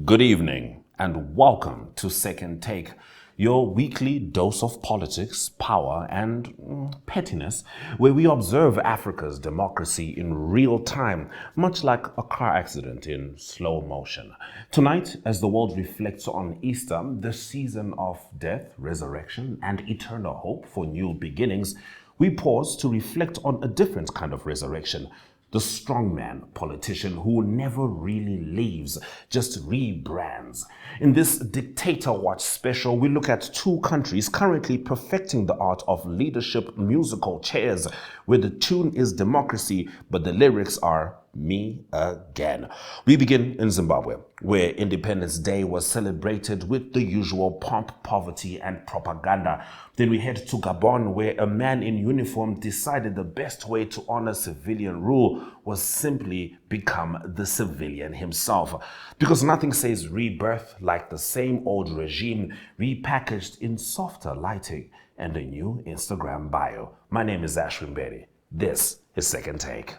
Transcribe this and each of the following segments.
Good evening and welcome to Second Take, your weekly dose of politics, power, and pettiness, where we observe Africa's democracy in real time, much like a car accident in slow motion. Tonight, as the world reflects on Easter, the season of death, resurrection, and eternal hope for new beginnings, we pause to reflect on a different kind of resurrection. The strongman politician who never really leaves, just rebrands. In this Dictator Watch special, we look at two countries currently perfecting the art of leadership musical chairs, where the tune is democracy, but the lyrics are me again. We begin in Zimbabwe, where Independence Day was celebrated with the usual pomp, poverty, and propaganda. Then we head to Gabon, where a man in uniform decided the best way to honor civilian rule was simply become the civilian himself. Because nothing says rebirth like the same old regime repackaged in softer lighting and a new Instagram bio. My name is Ashwin Betty. This is Second Take.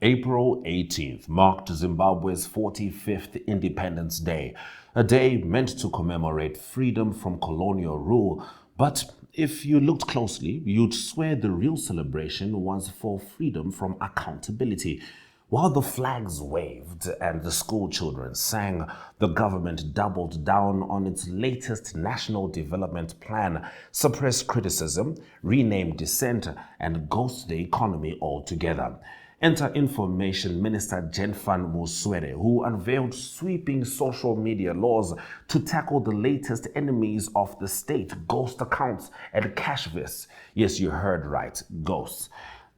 April 18th marked Zimbabwe's 45th Independence Day, a day meant to commemorate freedom from colonial rule. But if you looked closely, you'd swear the real celebration was for freedom from accountability. While the flags waved and the school children sang, the government doubled down on its latest national development plan, suppressed criticism, renamed dissent, and ghosted the economy altogether. Enter Information Minister Jenfan Muswere, who unveiled sweeping social media laws to tackle the latest enemies of the state, ghost accounts and cashvists. Yes, you heard right, ghosts.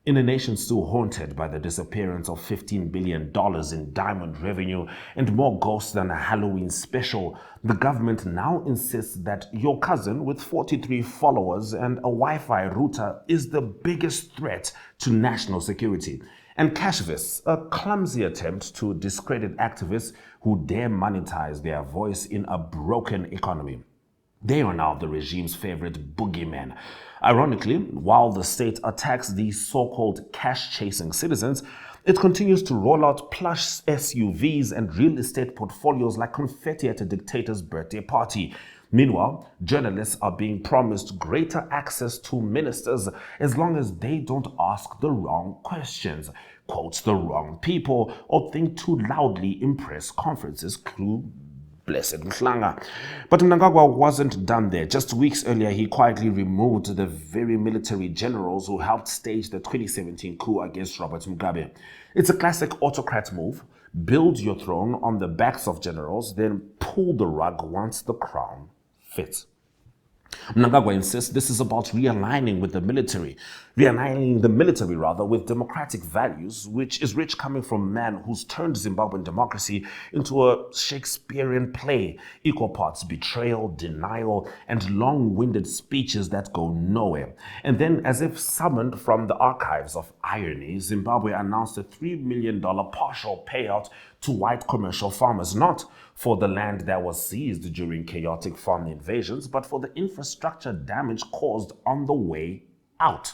In a nation still haunted by the disappearance of $15 billion in diamond revenue and more ghosts than a Halloween special, the government now insists that your cousin with 43 followers and a Wi-Fi router is the biggest threat to national security. And cashvists, a clumsy attempt to discredit activists who dare monetize their voice in a broken economy. They are now the regime's favorite boogeyman. Ironically, while the state attacks these so-called cash-chasing citizens, it continues to roll out plush SUVs and real estate portfolios like confetti at a dictator's birthday party. Meanwhile, journalists are being promised greater access to ministers as long as they don't ask the wrong questions, quote the wrong people, or think too loudly in press conferences. Clue Blessed Mhlanga. But Mnangagwa wasn't done there. Just weeks earlier, he quietly removed the very military generals who helped stage the 2017 coup against Robert Mugabe. It's a classic autocrat move. Build your throne on the backs of generals, then pull the rug once the crown fits. Mnangagwa insists this is about realigning the military with democratic values, which is rich coming from a man who's turned Zimbabwean democracy into a Shakespearean play, equal parts betrayal, denial, and long-winded speeches that go nowhere. And then, as if summoned from the archives of irony, Zimbabwe announced a $3 million partial payout to white commercial farmers, not for the land that was seized during chaotic farm invasions, but for the infrastructure damage caused on the way out.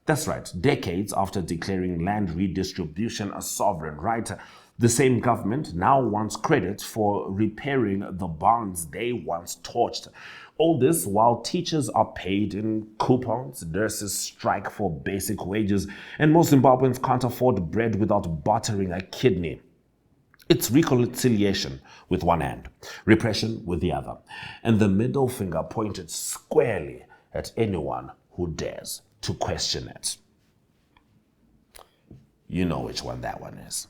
That's right, decades after declaring land redistribution a sovereign right, the same government now wants credit for repairing the barns they once torched. All this while teachers are paid in coupons, nurses strike for basic wages, and most Zimbabweans can't afford bread without bartering a kidney. It's reconciliation with one hand, repression with the other, and the middle finger pointed squarely at anyone who dares to question it. You know which one that one is.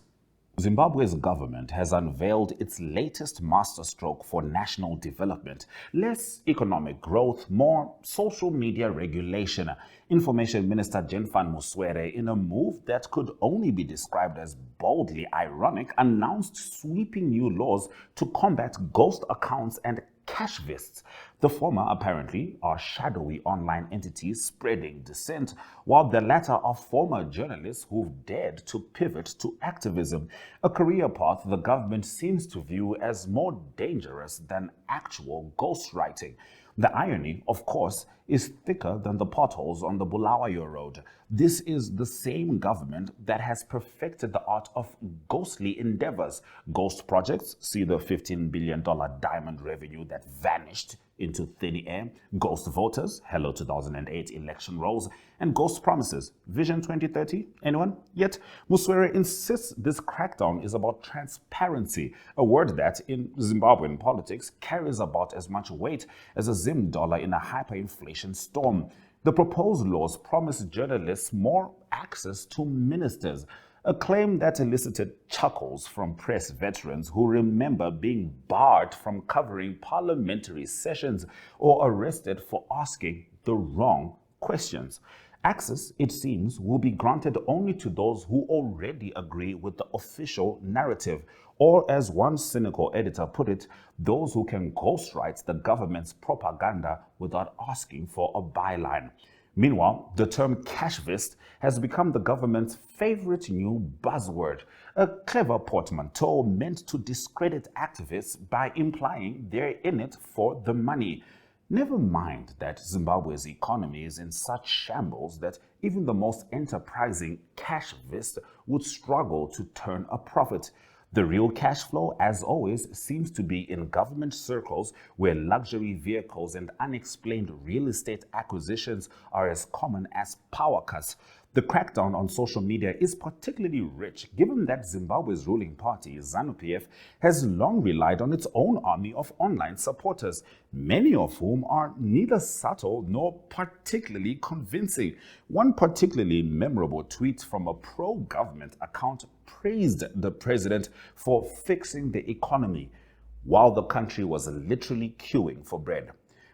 Zimbabwe's government has unveiled its latest masterstroke for national development. Less economic growth, more social media regulation. Information Minister Jenfan Muswere, in a move that could only be described as boldly ironic, announced sweeping new laws to combat ghost accounts and cashvists. The former, apparently, are shadowy online entities spreading dissent, while the latter are former journalists who've dared to pivot to activism, a career path the government seems to view as more dangerous than actual ghostwriting. The irony, of course, is thicker than the potholes on the Bulawayo Road. This is the same government that has perfected the art of ghostly endeavors. Ghost projects, see the $15 billion diamond revenue that vanished into thin air, ghost voters, hello 2008 election rolls, and ghost promises, Vision 2030, anyone? Yet, Muswere insists this crackdown is about transparency, a word that, in Zimbabwean politics, carries about as much weight as a Zim dollar in a hyperinflation storm. The proposed laws promise journalists more access to ministers, a claim that elicited chuckles from press veterans who remember being barred from covering parliamentary sessions or arrested for asking the wrong questions. Access, it seems, will be granted only to those who already agree with the official narrative, or as one cynical editor put it, those who can ghostwrite the government's propaganda without asking for a byline. Meanwhile, the term cashvist has become the government's favorite new buzzword, a clever portmanteau meant to discredit activists by implying they're in it for the money. Never mind that Zimbabwe's economy is in such shambles that even the most enterprising cashvist would struggle to turn a profit. The real cash flow, as always, seems to be in government circles where luxury vehicles and unexplained real estate acquisitions are as common as power cuts. The crackdown on social media is particularly rich, given that Zimbabwe's ruling party, ZANU-PF, has long relied on its own army of online supporters, many of whom are neither subtle nor particularly convincing. One particularly memorable tweet from a pro-government account praised the president for fixing the economy while the country was literally queuing for bread.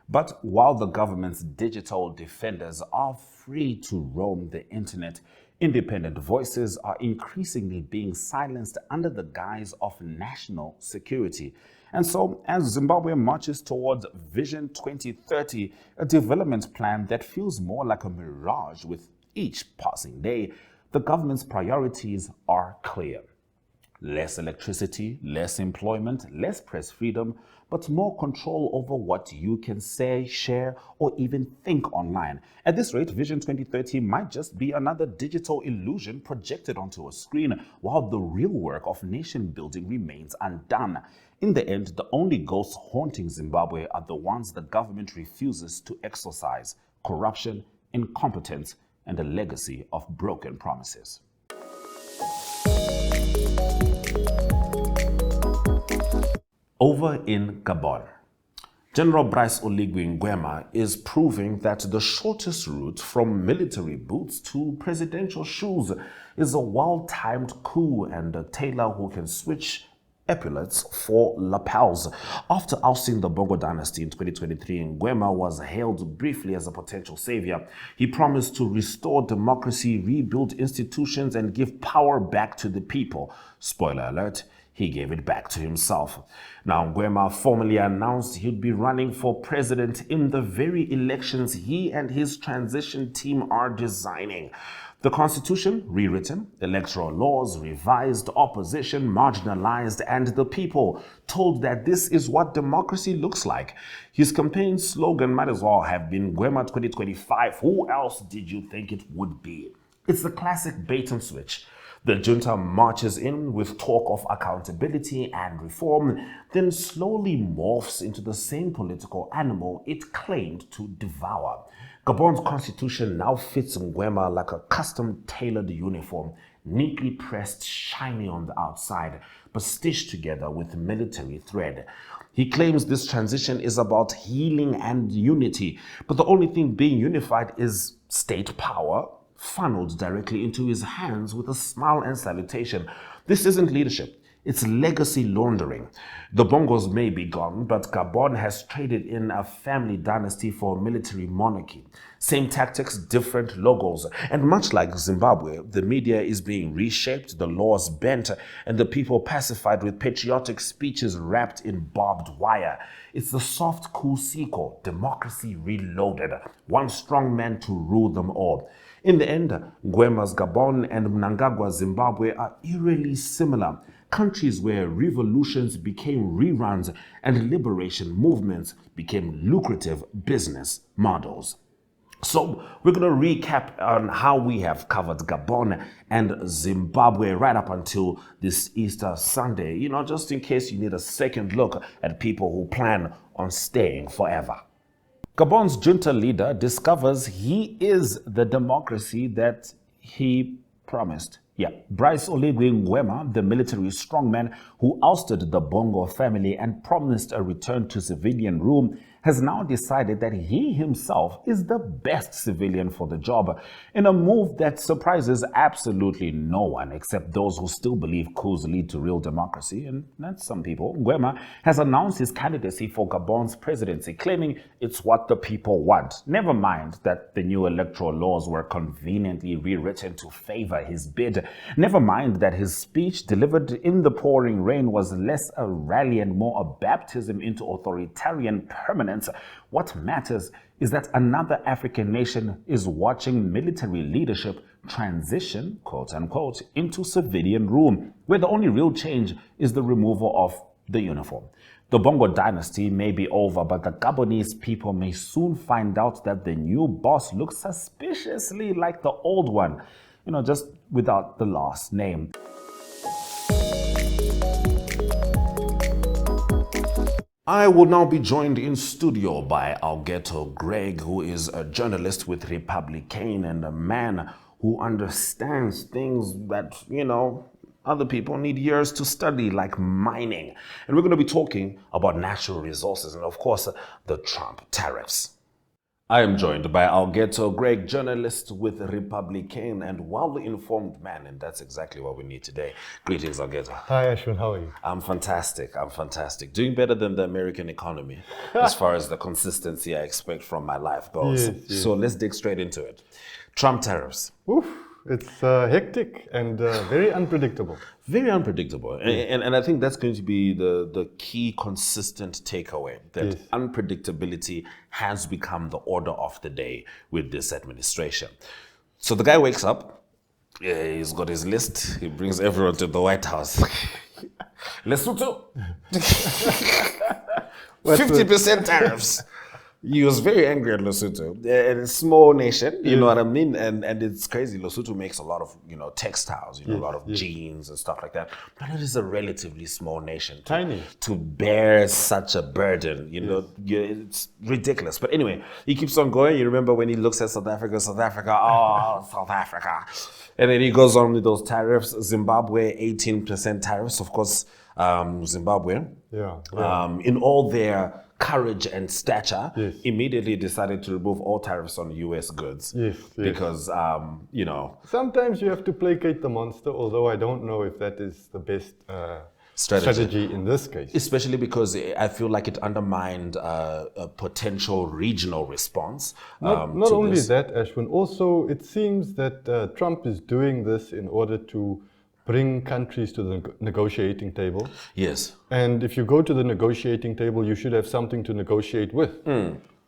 But while the government's digital defenders are free to roam the internet, independent voices are increasingly being silenced under the guise of national security. And so, as Zimbabwe marches towards Vision 2030, a development plan that feels more like a mirage with each passing day, the government's priorities are clear. Less electricity, less employment, less press freedom, but more control over what you can say, share, or even think online. At this rate, Vision 2030 might just be another digital illusion projected onto a screen, while the real work of nation building remains undone. In the end, the only ghosts haunting Zimbabwe are the ones the government refuses to exorcise: corruption, incompetence, and a legacy of broken promises. Over in Gabon, General Brice Oligui Nguema is proving that the shortest route from military boots to presidential shoes is a well-timed coup and a tailor who can switch epaulets for lapels. After ousting the Bongo dynasty in 2023, Nguema was hailed briefly as a potential savior. He promised to restore democracy, rebuild institutions, and give power back to the people. Spoiler alert, he gave it back to himself. Now, Nguema formally announced he'd be running for president in the very elections he and his transition team are designing. The constitution rewritten, electoral laws revised, opposition marginalized, and the people told that this is what democracy looks like. His campaign slogan might as well have been Nguema 2025. Who else did you think it would be? It's the classic bait and switch. The junta marches in with talk of accountability and reform, then slowly morphs into the same political animal it claimed to devour. Gabon's constitution now fits Nguema like a custom-tailored uniform, neatly pressed, shiny on the outside, but stitched together with military thread. He claims this transition is about healing and unity, but the only thing being unified is state power, funneled directly into his hands with a smile and salutation. This isn't leadership. It's legacy laundering. The Bongos may be gone, but Gabon has traded in a family dynasty for a military monarchy. Same tactics, different logos. And much like Zimbabwe, the media is being reshaped, the laws bent, and the people pacified with patriotic speeches wrapped in barbed wire. It's the soft, cool sequel, democracy reloaded. One strong man to rule them all. In the end, Nguema's Gabon and Mnangagwa's Zimbabwe are eerily similar. countries where revolutions became reruns and liberation movements became lucrative business models. So we're going to recap on how we have covered Gabon and Zimbabwe right up until this Easter Sunday, just in case you need a second look at people who plan on staying forever. Gabon's junta leader discovers he is the democracy that he promised. Yeah, Brice Oligui Nguema, the military strongman who ousted the Bongo family and promised a return to civilian rule, has now decided that he himself is the best civilian for the job, in a move that surprises absolutely no one except those who still believe coups lead to real democracy, and that's some people. Nguema has announced his candidacy for Gabon's presidency, claiming it's what the people want. Never mind that the new electoral laws were conveniently rewritten to favor his bid. Never mind that his speech delivered in the pouring rain was less a rally and more a baptism into authoritarian permanence. What matters is that another African nation is watching military leadership transition, quote unquote, into civilian rule, where the only real change is the removal of the uniform. The Bongo dynasty may be over, but the Gabonese people may soon find out that the new boss looks suspiciously like the old one, just without the last name. I will now be joined in studio by Algeto Greg, who is a journalist with Republicain and a man who understands things that, other people need years to study, like mining. And we're going to be talking about natural resources and, of course, the Trump tariffs. I am joined by Algeto Greg, journalist with Republicain and well-informed man, and that's exactly what we need today. Greetings, Algeto. Hi, Ashwin. How are you? I'm fantastic. Doing better than the American economy as far as the consistency I expect from my life goes. Yes. So let's dig straight into it. Trump tariffs. Oof, it's hectic and very unpredictable. Very unpredictable. And I think that's going to be the key consistent takeaway, that Yes. unpredictability has become the order of the day with this administration. So the guy wakes up, he's got his list, he brings everyone to the White House. Lesotho, 50% tariffs. He was very angry at Lesotho. And it's a small nation, you know what I mean? And it's crazy. Lesotho makes a lot of, textiles, a lot of jeans and stuff like that. But it is a relatively small nation. Tiny. To bear such a burden, it's ridiculous. But anyway, he keeps on going. You remember when he looks at South Africa, oh, South Africa. And then he goes on with those tariffs. Zimbabwe, 18% tariffs. Of course, Zimbabwe, in all their courage and stature, Yes. immediately decided to remove all tariffs on U.S. goods. Yes. Because, Sometimes you have to placate the monster, although I don't know if that is the best strategy in this case. Especially because I feel like it undermined a potential regional response. Not only that, Ashwin, also it seems that Trump is doing this in order to bring countries to the negotiating table. Yes. And if you go to the negotiating table, you should have something to negotiate with.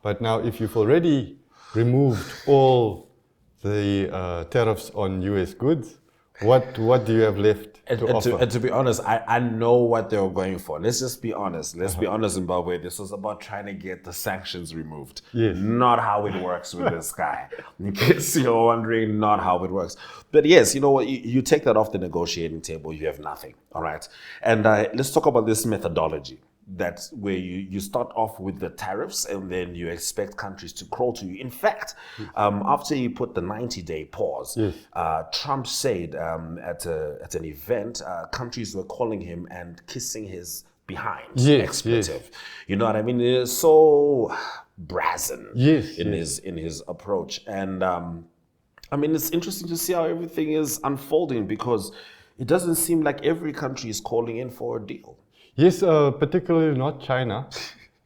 But now, if you've already removed all the tariffs on US goods, what do you have left to offer? And to be honest, I know what they were going for. Let's just be honest. Let's be honest, Zimbabwe. This was about trying to get the sanctions removed. Yes. Not how it works with this guy. In case you're wondering, not how it works. But yes, you know what? You take that off the negotiating table, you have nothing. All right. And let's talk about this methodology. That's where you start off with the tariffs and then you expect countries to crawl to you. In fact, after you put the 90-day pause, Yes. Trump said at an event, countries were calling him and kissing his behind. Yes, Expletive. You know what I mean? It is so brazen Yes, in his approach. And it's interesting to see how everything is unfolding, because it doesn't seem like every country is calling in for a deal. Yes, particularly not China.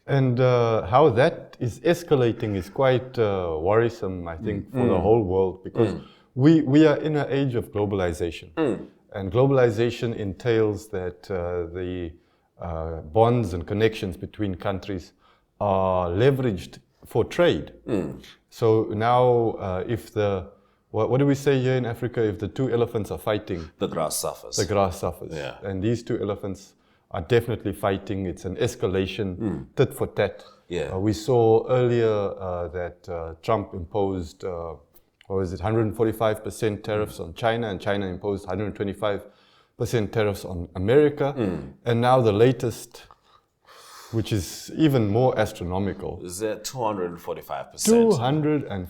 And how that is escalating is quite worrisome, I think, for the whole world, because we are in an age of globalization. And globalization entails that the bonds and connections between countries are leveraged for trade. So now if the what do we say here in Africa? If the two elephants are fighting, The grass suffers. the grass suffers. Yeah. And these two elephants are definitely fighting. It's an escalation, tit for tat. Yeah. We saw earlier that Trump imposed, 145% tariffs on China, and China imposed 125% tariffs on America. And now the latest, which is even more astronomical, Is that 245%?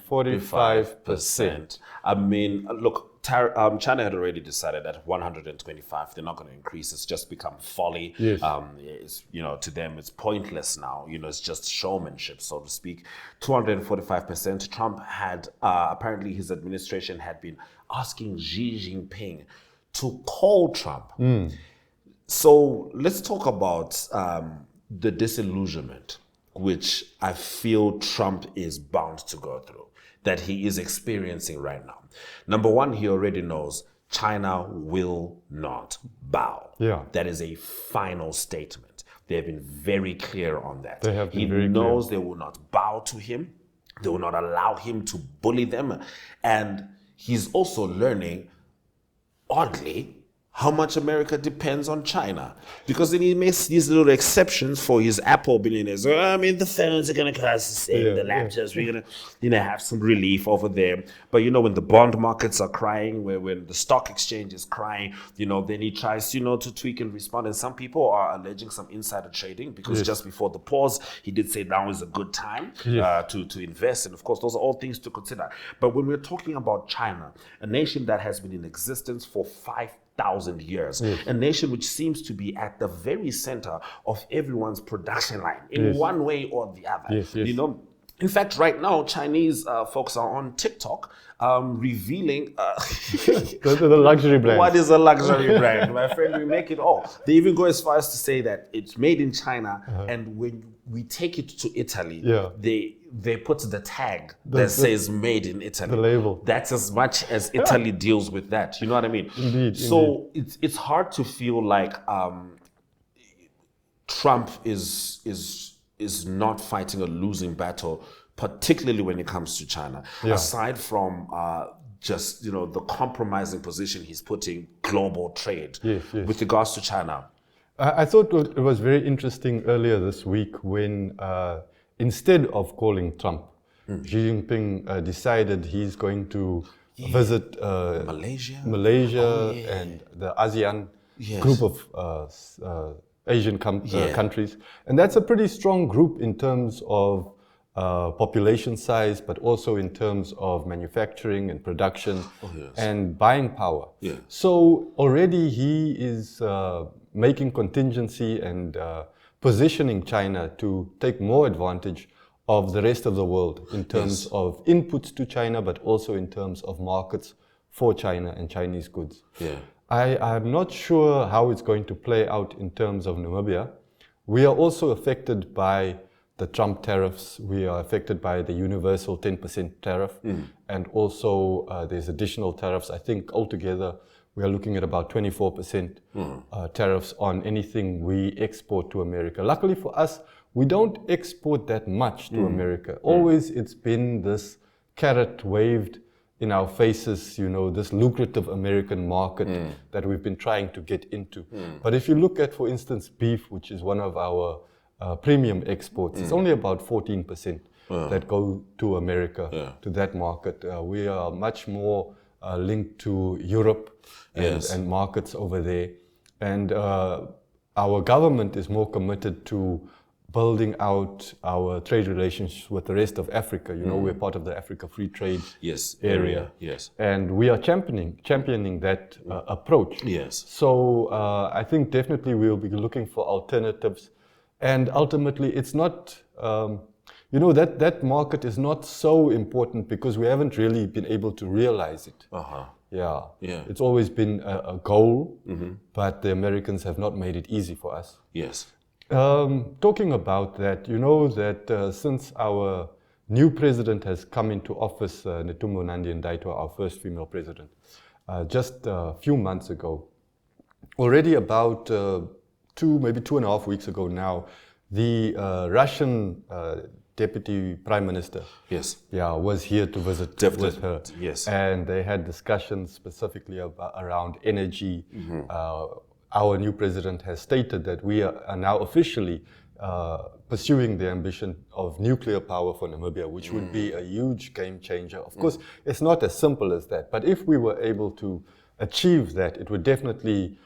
245%. I mean, look, China had already decided that 125, they're not going to increase. It's just become folly. Yes. It's, to them, it's pointless now. It's just showmanship, so to speak. 245%. Trump had, apparently his administration had been asking Xi Jinping to call Trump. So let's talk about the disillusionment, which I feel Trump is bound to go through, that he is experiencing right now. Number one, he already knows China will not bow. Yeah. That is a final statement. They have been very clear on that. They have been he very knows clear. they will not bow to him. They will not allow him to bully them. And he's also learning, oddly, how much America depends on China. Because then he makes these little exceptions for his Apple billionaires. The phones are going to cost the same, the laptops, we're going to, have some relief over there. But, when the bond markets are crying, when the stock exchange is crying, then he tries, to tweak and respond. And some people are alleging some insider trading because just before the pause, he did say now is a good time to invest. And of course, those are all things to consider. But when we're talking about China, a nation that has been in existence for 5,000 years, a nation which seems to be at the very center of everyone's production line in one way or the other. Yes. In fact, right now, Chinese folks are on TikTok revealing The luxury brand. what is a luxury brand. My friend, we make it all. They even go as far as to say that it's made in China, and when we take it to Italy, they put the tag that says made in Italy. The label. That's as much as Italy deals with that. You know what I mean? Indeed. So it's hard to feel like Trump is not fighting a losing battle, particularly when it comes to China. Aside from just the compromising position he's putting global trade with regards to China. I thought it was very interesting earlier this week when instead of calling Trump, Xi Jinping decided he's going to visit Malaysia and the ASEAN group of Asian countries. And that's a pretty strong group in terms of population size, but also in terms of manufacturing and production and buying power. So already he is making contingency and positioning China to take more advantage of the rest of the world in terms of inputs to China, but also in terms of markets for China and Chinese goods. I'm not sure how it's going to play out in terms of Namibia. We are also affected by the Trump tariffs. We are affected by the universal 10% tariff. And also there's additional tariffs. I think altogether we are looking at about 24% tariffs on anything we export to America. Luckily for us, we don't export that much to America. Always it's been this carrot waved in our faces, this lucrative American market that we've been trying to get into. But if you look at, for instance, beef, which is one of our premium exports, it's only about 14% that go to America, to that market. We are much more linked to Europe and markets over there. And our government is more committed to building out our trade relations with the rest of Africa. We're part of the Africa Free Trade area. And we are championing that approach. So I think definitely we'll be looking for alternatives. And ultimately, it's not, that market is not so important because we haven't really been able to realize it. It's always been a goal, but the Americans have not made it easy for us. Talking about that, that since our new president has come into office, Netumbo Nandi-Ndaitwah, our first female president, just a few months ago, already about maybe 2.5 weeks ago now, the Russian Deputy Prime Minister, Yes. was here to visit Definitely. with her. Yes. And they had discussions specifically around energy. Our new president has stated that we are now officially pursuing the ambition of nuclear power for Namibia, which would be a huge game changer. Of course, it's not as simple as that, but if we were able to achieve that, it would definitely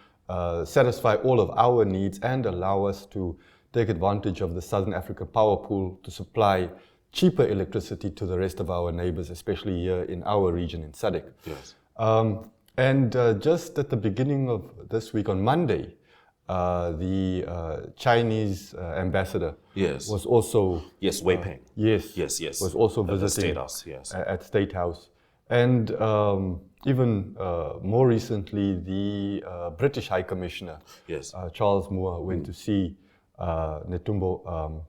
satisfy all of our needs and allow us to take advantage of the Southern African power pool to supply cheaper electricity to the rest of our neighbors, especially here in our region in SADC. Yes. Just at the beginning of this week, on Monday, the Chinese ambassador was also Wei Peng. yes was also At the visiting State House, yes. at State House, and even more recently, the British High Commissioner Charles Moore went to see Netumbo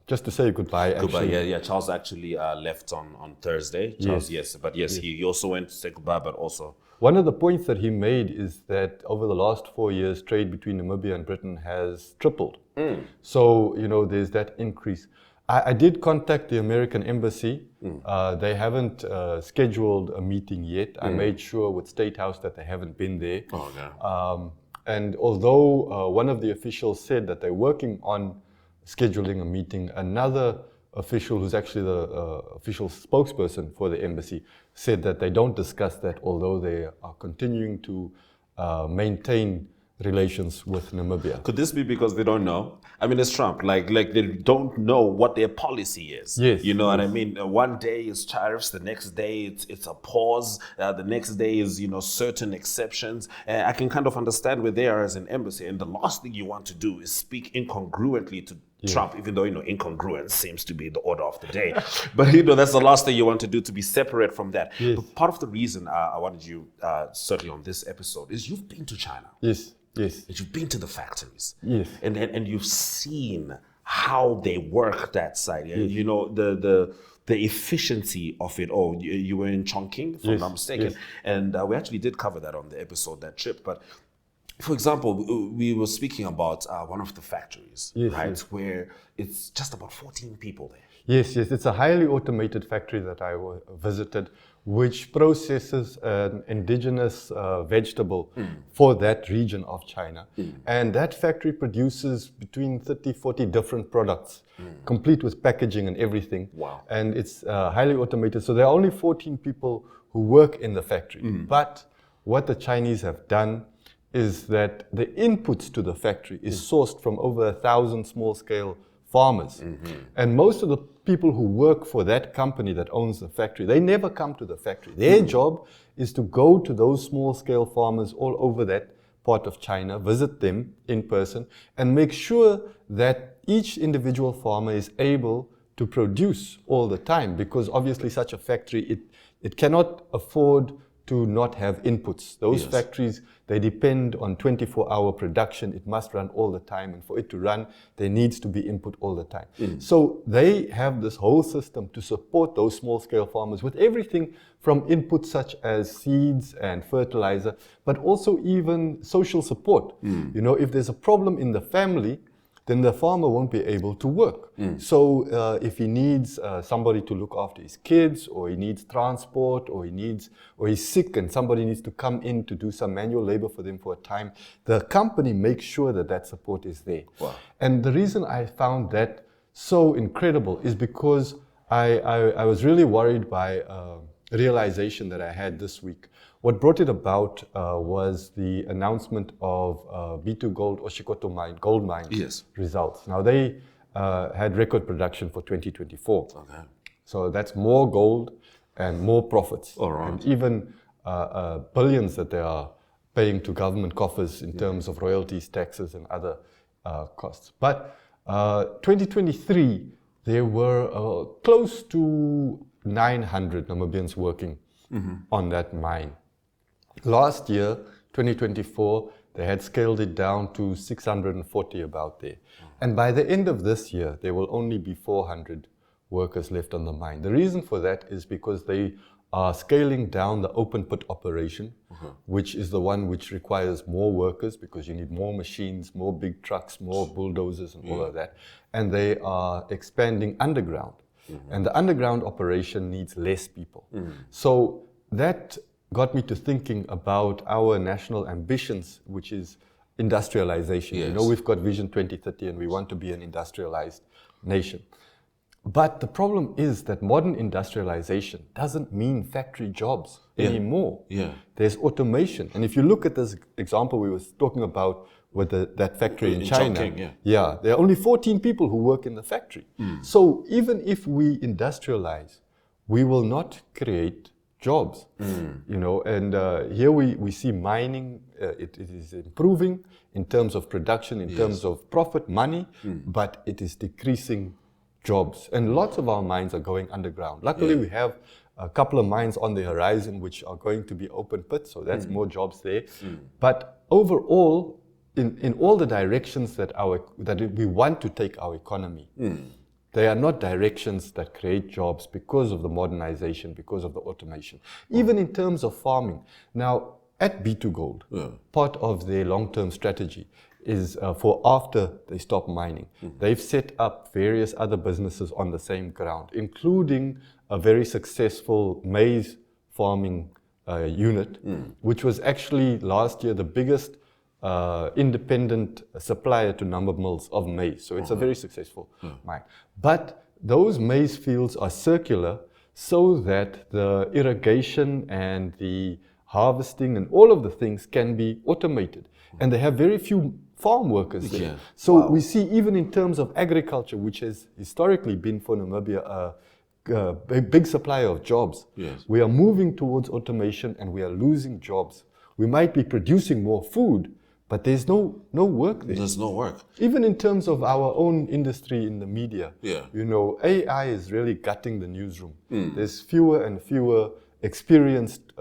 just to say goodbye. Goodbye. Charles actually left on Thursday. Charles, he also went to say goodbye, but also. One of the points that he made is that over the last 4 years, trade between Namibia and Britain has tripled. So, there's that increase. I did contact the American embassy. They haven't scheduled a meeting yet. I made sure with State House that they haven't been there. Oh, no. And although one of the officials said that they're working on scheduling a meeting, another official, who's actually the official spokesperson for the embassy, said that they don't discuss that, although they are continuing to maintain relations with Namibia. Could this be because they don't know? I mean, it's Trump. Like they don't know what their policy is. Yes. You know what I mean? One day is tariffs. The next day it's a pause. The next day is certain exceptions. I can kind of understand where they are as an embassy. And the last thing you want to do is speak incongruently to Trump, even though incongruence seems to be the order of the day. But that's the last thing you want to do, to be separate from that. Yes. But part of the reason I wanted you, certainly on this episode, is you've been to China. Yes. That you've been to the factories. Yes. And you've seen how they work that side. Yes. The efficiency of it all. You were in Chongqing, if I'm not mistaken. Yes. And we actually did cover that on the episode, that trip. But for example, we were speaking about one of the factories, right? Where it's just about 14 people there. Yes. It's a highly automated factory that I visited, which processes an indigenous vegetable for that region of China. And that factory produces between 30, 40 different products, complete with packaging and everything. Wow. And it's highly automated. So there are only 14 people who work in the factory. But what the Chinese have done is that the inputs to the factory is sourced from over 1,000 small-scale farmers. And most of the people who work for that company that owns the factory, they never come to the factory. Their job is to go to those small-scale farmers all over that part of China, visit them in person, and make sure that each individual farmer is able to produce all the time, because obviously such a factory, it cannot afford to not have inputs. Those factories, they depend on 24-hour production. It must run all the time, and for it to run, there needs to be input all the time. So they have this whole system to support those small-scale farmers with everything from inputs such as seeds and fertilizer, but also even social support. If there's a problem in the family, then the farmer won't be able to work. So if he needs somebody to look after his kids, or he needs transport, or he's sick and somebody needs to come in to do some manual labor for them for a time, the company makes sure that support is there. Wow. And the reason I found that so incredible is because I was really worried by a realization that I had this week. What brought it about was the announcement of B2Gold Oshikoto gold mine results. Now they had record production for 2024. Okay. So that's more gold and more profits. All right. And even billions that they are paying to government coffers in terms of royalties, taxes, and other costs. But 2023, there were close to 900 Namibians working on that mine. Last year, 2024, they had scaled it down to 640 about there. And by the end of this year, there will only be 400 workers left on the mine. The reason for that is because they are scaling down the open pit operation, which is the one which requires more workers because you need more machines, more big trucks, more bulldozers and all of that. And they are expanding underground. And the underground operation needs less people. So that got me to thinking about our national ambitions, which is industrialization. You know, Yes. we've got Vision 2030 and we want to be an industrialized nation. But the problem is that modern industrialization doesn't mean factory jobs anymore. Yeah. There's automation. And if you look at this example we were talking about with that factory in China, Chongqing, there are only 14 people who work in the factory. So even if we industrialize, we will not create jobs, you know, and here we see mining, it is improving in terms of production, in terms of profit, money, but it is decreasing jobs. And lots of our mines are going underground. Luckily, we have a couple of mines on the horizon which are going to be open pit, so that's more jobs there. But overall, in all the directions that we want to take our economy, they are not directions that create jobs because of the modernization, because of the automation. Even in terms of farming. Now, at B2Gold, part of their long-term strategy is for after they stop mining. They've set up various other businesses on the same ground, including a very successful maize farming unit, which was actually last year the biggest independent supplier to Number Mills of maize. So it's a very successful mine. But those maize fields are circular so that the irrigation and the harvesting and all of the things can be automated. And they have very few farm workers there. So we see even in terms of agriculture, which has historically been for Namibia a big supplier of jobs, we are moving towards automation and we are losing jobs. We might be producing more food, but there's no work there. There's no work. Even in terms of our own industry in the media, you know, AI is really gutting the newsroom. There's fewer and fewer experienced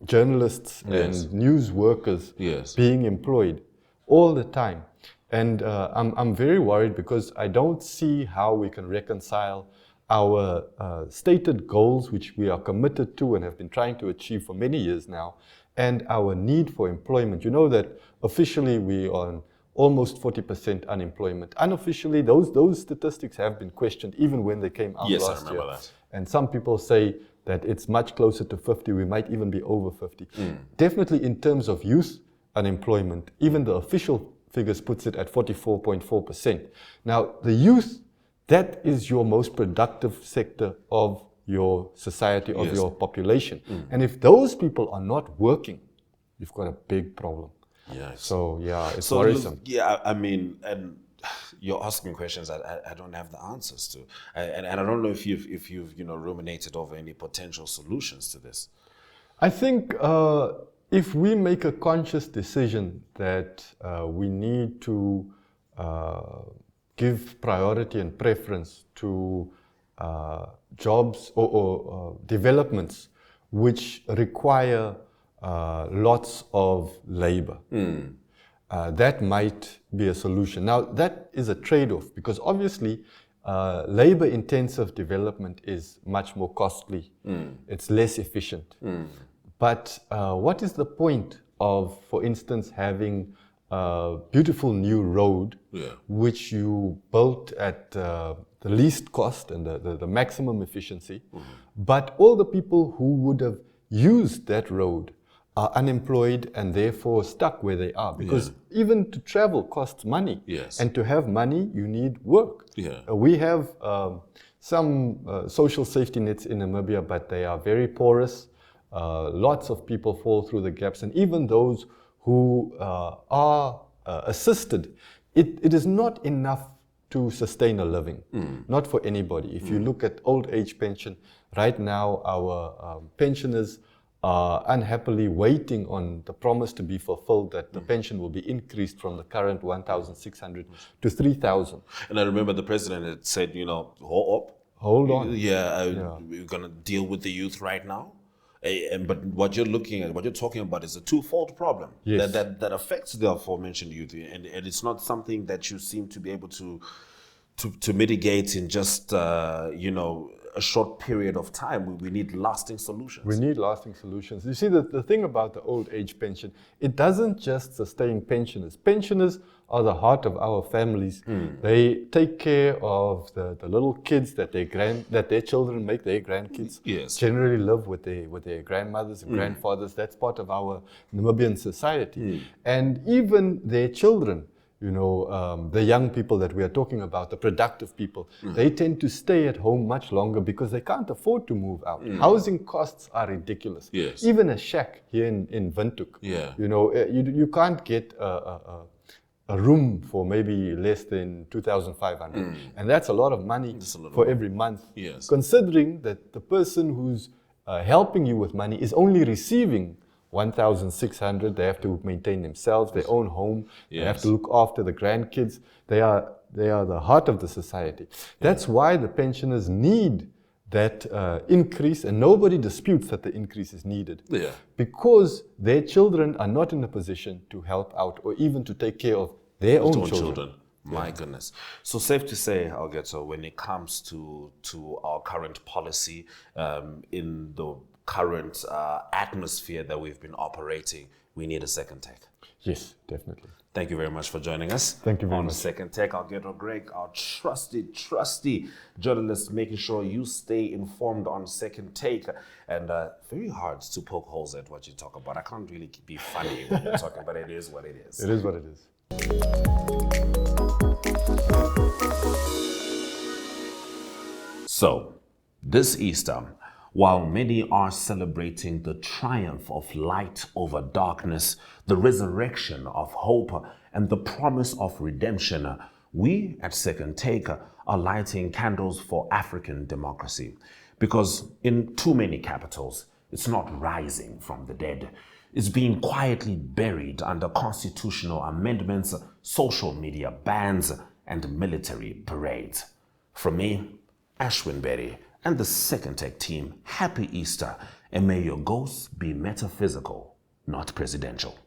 journalists and news workers being employed all the time. And I'm very worried because I don't see how we can reconcile our stated goals, which we are committed to and have been trying to achieve for many years now, and our need for employment. You know that officially we are on almost 40% unemployment. Unofficially, those statistics have been questioned even when they came out last year. That. And some people say that it's much closer to 50, we might even be over 50. Definitely in terms of youth unemployment, even the official figures puts it at 44.4%. Now, the youth, that is your most productive sector of your society, of your population. And if those people are not working, you've got a big problem. So, it's worrisome. I mean, and you're asking questions I don't have the answers to. And I don't know if you've ruminated over any potential solutions to this. I think if we make a conscious decision that we need to give priority and preference to jobs or developments which require lots of labor, that might be a solution. Now, that is a trade-off because obviously labor-intensive development is much more costly. It's less efficient. But what is the point of, for instance, having a beautiful new road which you built at the least cost and the maximum efficiency, but all the people who would have used that road are unemployed and therefore stuck where they are because even to travel costs money, and to have money you need work. We have some social safety nets in Namibia, but they are very porous. Lots of people fall through the gaps, and even those who are assisted, it is not enough to sustain a living, not for anybody. If you look at old age pension, right now our pensioners are unhappily waiting on the promise to be fulfilled that the pension will be increased from the current 1,600 to 3,000. And I remember the president had said, hold on. We're going to deal with the youth right now. But what you're talking about is a twofold problem that affects the aforementioned youth, and it's not something that you seem to be able to mitigate in just a short period of time. We need lasting solutions. We need lasting solutions. You see, the thing about the old age pension, it doesn't just sustain pensioners. Pensioners are the heart of our families. They take care of the little kids that their children make their grandkids. Yes. Generally live with their grandmothers and grandfathers. That's part of our Namibian society. And even their children, the young people that we are talking about, the productive people, they tend to stay at home much longer because they can't afford to move out. Housing costs are ridiculous. Yes. Even a shack here in Windhoek, you can't get a room for maybe less than 2,500. And that's a lot of money for every month. Yes. Considering that the person who's helping you with money is only receiving 1,600. They have to maintain themselves, their own home. They have to look after the grandkids. They are the heart of the society. That's why the pensioners need that increase, and nobody disputes that the increase is needed. Yeah. Because their children are not in a position to help out or even to take care of their own children. My goodness. So safe to say, Algetso, when it comes to our current policy, in the current atmosphere that we've been operating, we need a second take. Yes, definitely. Thank you very much for joining us. Thank you very on much. Second Take. Algetso Greg, our trusty journalist, making sure you stay informed on Second Take. And very hard to poke holes at what you talk about. I can't really be funny when you're talking, but it is what it is. It is what it is. So, this Easter, while many are celebrating the triumph of light over darkness, the resurrection of hope, and the promise of redemption, we at Second Take are lighting candles for African democracy. Because in too many capitals, it's not rising from the dead. It's being quietly buried under constitutional amendments, social media bans, and military parades. From me, Ashwin Berry, and the Second Take team, happy Easter, and may your ghosts be metaphysical, not presidential.